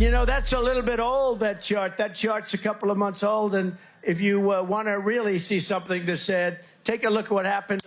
And you know, that's a little bit old, that chart. That chart's a couple of months old. And if you want to really see something that's said, take a look at what happened.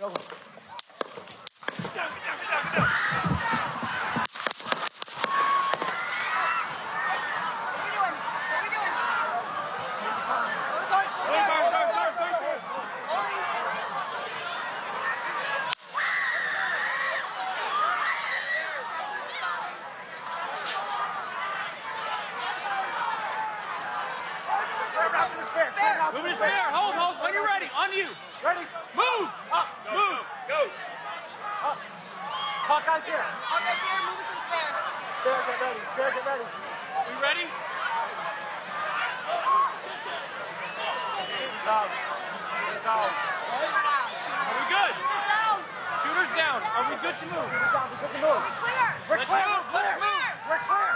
Move his hair. Hold. When you're ready. On you. Ready? Move. Up. Move. Go. Up. Hawkeye's here. Hawkeye's here. Move it to the stair. Stair, get ready. Stair, get ready. We ready? Down. Down. Are we good? Shooter's down. Are we good to move? Shooter's down. We're good to move. Clear. We're Let's clear. move. We're Let's clear. move. We're clear.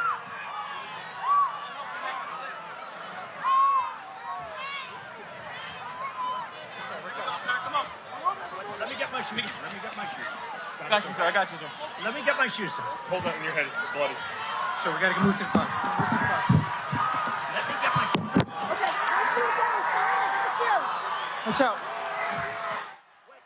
Come on. Let me get my shoes. Let me get my shoes. I got you, sir. I got you, sir. Let me get my shoes. Hold that in your head. It's bloody. So we got to move to the bus. Move to the bus. Let me get my shoes. Okay. Nice shoes down. Nice shoes. Watch out. Wait.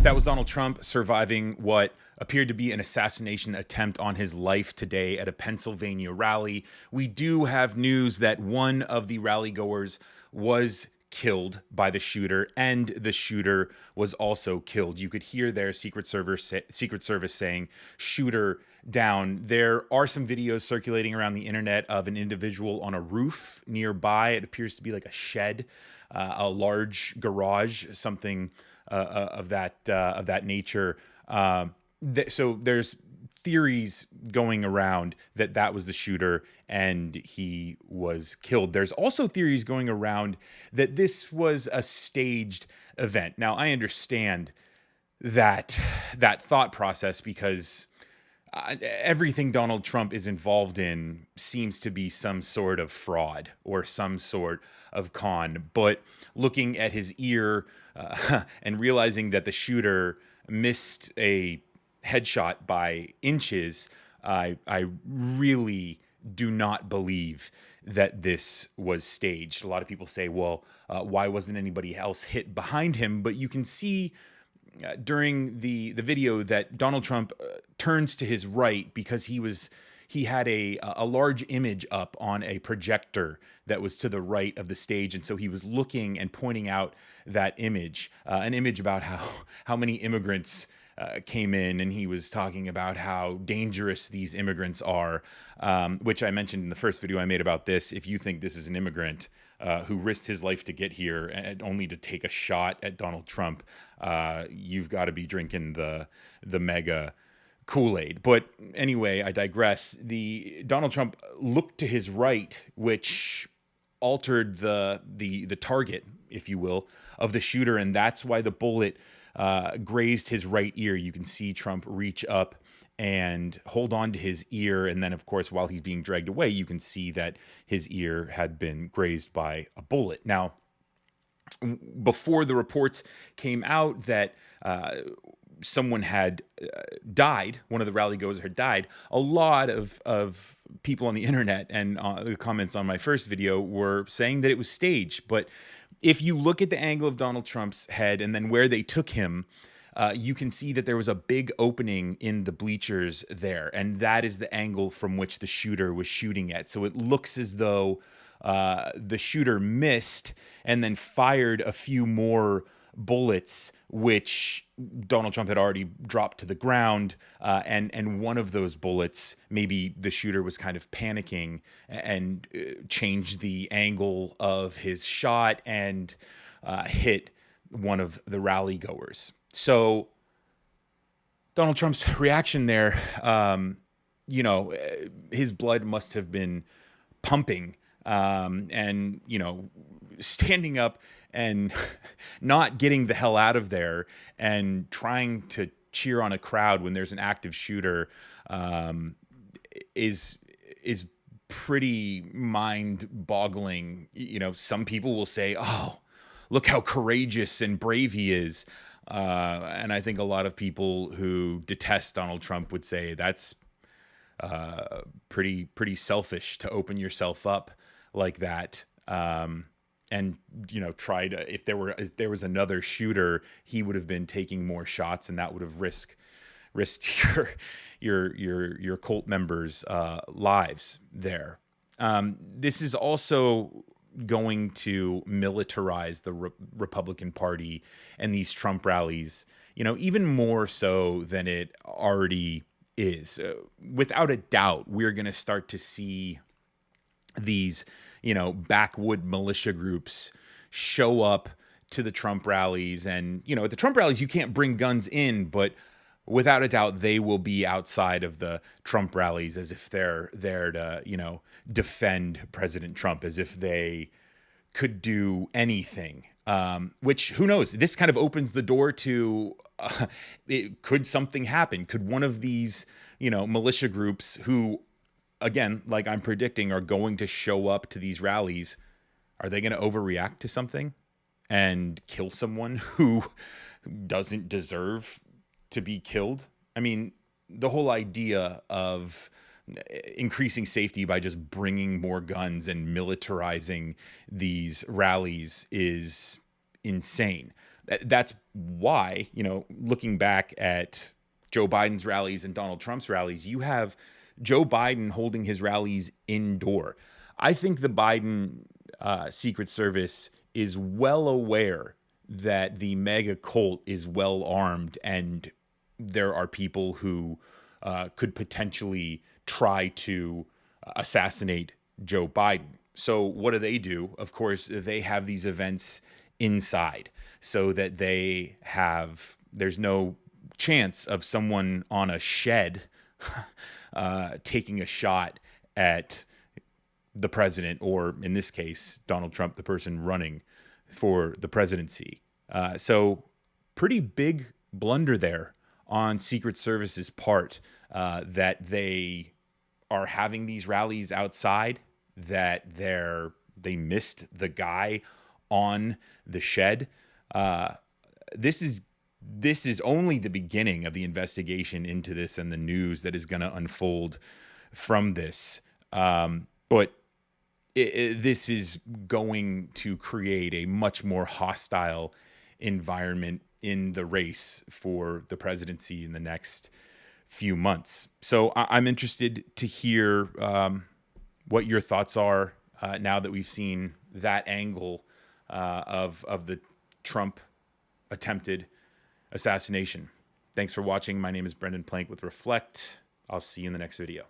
That was Donald Trump surviving what appeared to be an assassination attempt on his life today at a Pennsylvania rally. We do have news that one of the rally goers was killed by the shooter, and the shooter was also killed. You could hear their Secret Service saying "shooter down." There are some videos circulating around the internet of an individual on a roof nearby. It appears to be like a shed, a large garage, something of that nature. So there's theories going around that that was the shooter and he was killed. There's also theories going around that this was a staged event. Now, I understand that thought process because everything Donald Trump is involved in seems to be some sort of fraud or some sort of con. But looking at his ear and realizing that the shooter missed a headshot by inches, I really do not believe that this was staged. A lot of people say, well, why wasn't anybody else hit behind him? But you can see during the video that Donald Trump turns to his right because he had a large image up on a projector that was to the right of the stage, and so he was looking and pointing out that image, an image about how many immigrants came in, and he was talking about how dangerous these immigrants are, which I mentioned in the first video I made about this. If you think this is an immigrant who risked his life to get here and only to take a shot at Donald Trump, you've got to be drinking the mega Kool-Aid. But anyway, I digress. Donald Trump looked to his right, which altered the target, if you will, of the shooter, and that's why the bullet grazed his right ear. You can see Trump reach up and hold on to his ear, and then, of course, while he's being dragged away, you can see that his ear had been grazed by a bullet. Now, before the reports came out that someone had died, one of the rally goers had died, a lot of people on the internet and the comments on my first video were saying that it was staged. But if you look at the angle of Donald Trump's head and then where they took him, you can see that there was a big opening in the bleachers there. And that is the angle from which the shooter was shooting at. So it looks as though the shooter missed and then fired a few more bullets, which Donald Trump had already dropped to the ground. And one of those bullets, maybe the shooter was kind of panicking and changed the angle of his shot and hit one of the rally goers. So Donald Trump's reaction there, his blood must have been pumping, and, standing up and not getting the hell out of there and trying to cheer on a crowd when there's an active shooter, is pretty mind-boggling. Some people will say, "Oh, look how courageous and brave he is," and I think a lot of people who detest Donald Trump would say that's pretty selfish to open yourself up like that. And try to, if there was another shooter, he would have been taking more shots, and that would have risked your cult members' lives there. This is also going to militarize the Republican Party and these Trump rallies, even more so than it already is. Without a doubt, we're going to start to see these, backwood militia groups show up to the Trump rallies. And, at the Trump rallies, you can't bring guns in, but without a doubt, they will be outside of the Trump rallies as if they're there to, defend President Trump, as if they could do anything. Which, who knows? This kind of opens the door to, could something happen? Could one of these, militia groups who, again, like I'm predicting, are going to show up to these rallies, are they going to overreact to something and kill someone who doesn't deserve to be killed? I mean, the whole idea of increasing safety by just bringing more guns and militarizing these rallies is insane. That's why, looking back at Joe Biden's rallies and Donald Trump's rallies, you have Joe Biden holding his rallies indoor. I think the Biden Secret Service is well aware that the mega cult is well armed, and there are people who could potentially try to assassinate Joe Biden. So what do? Of course, they have these events inside so that there's no chance of someone on a shed taking a shot at the president, or in this case, Donald Trump, the person running for the presidency. So pretty big blunder there on Secret Service's part, that they are having these rallies outside, that they missed the guy on the shed. This is only the beginning of the investigation into this and the news that is going to unfold from this. But this is going to create a much more hostile environment in the race for the presidency in the next few months. So I'm interested to hear what your thoughts are now that we've seen that angle of the Trump attempted assassination. Thanks for watching. My name is Brendan Plank with Reflect. I'll see you in the next video.